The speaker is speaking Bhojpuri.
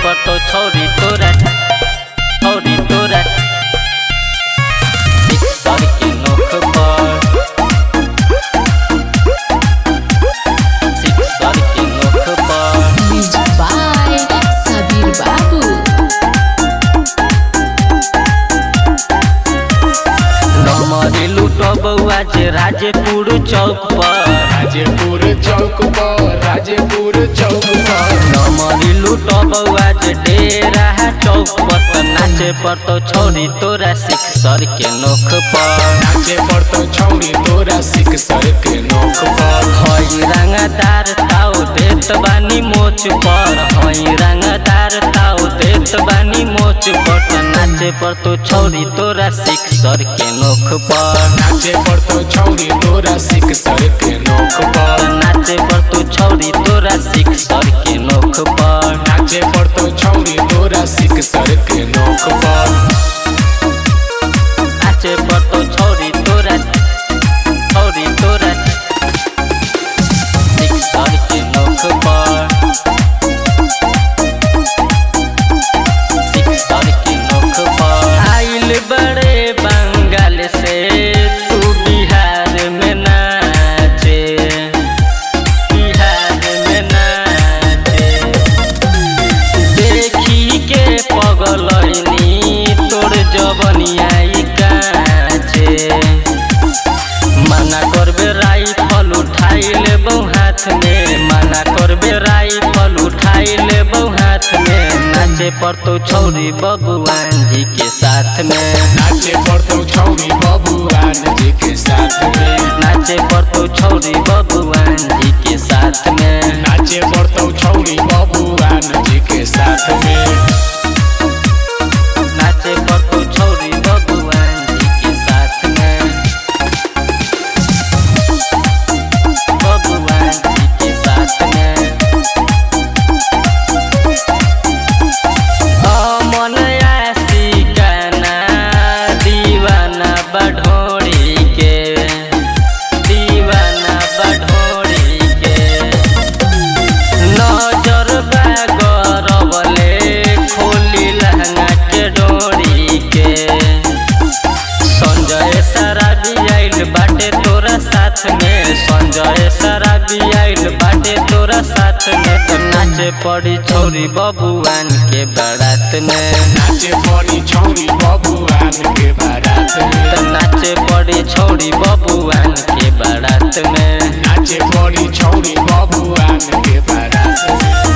पर तो छोरी तोरा सिक्सर के नोक पर सिक्सर के नोक पर म्यूजिक बाय सबीर बाबू। नमरी लूटो बउआ जे राजेपुर चौक पर नमरी लूटो बउआ जे डेरा चौक पर त नाचे पर तो छोरी तोरा सिक्सर के नोक पर हई रंगदार ताऊ देत बानी मोच पर हई रंगदार ताऊ देत बानी मोच पर त नाचे पर तो छोरी तोरा सिक्सर के नोक पर नाचे पर तो छौरी तोरा सिक्सर के नोक पर नाचे पर तो छोरी तोरा सिक्सर के नोक पर नाचे पर तो छौरी तोरा सिक्सर के नोक पर नाचे पर तो छोरी तोरा सिक्सर के नोक पर सिक्सर के नोक पर आइल बड़े बंगाल से तू बिहार में नाचे देखी के पगलैनी तोर जवनियाई काचे मना करबे राइफल उठाई लेबौ हाथ में मना करबे राइफल उठाई लेबौ हाथ में नाचे पर तो छौरी बबुआन जी के साथ में नाचे पर तो छौरी बबुआन जी के साथ में नाचे पर तो छौरी बबुआन जी के साथ में नाचे पर तो छौरी बबुआन जी के साथ में नाचे पर तो छौरी बबुआन जी के साथ में बबुआन जी के साथ में मन आशिकाना दीवाना बढ़ोड़ी के नजर बागरबले खोली लहंगा के डोरी के संजय शराबी आइल बाटे तोरा साथ में संजय शराबी आइल बाटे तोरा साथ में तो नाचे पड़ी छोरी बबुआन के बारात में नाचे पड़ी छौरी बबुआन के बारात में तो नाचे पड़ी छोरी बबुआन के बारात में नाचे पड़ी छौरी बबुआन के बारात में।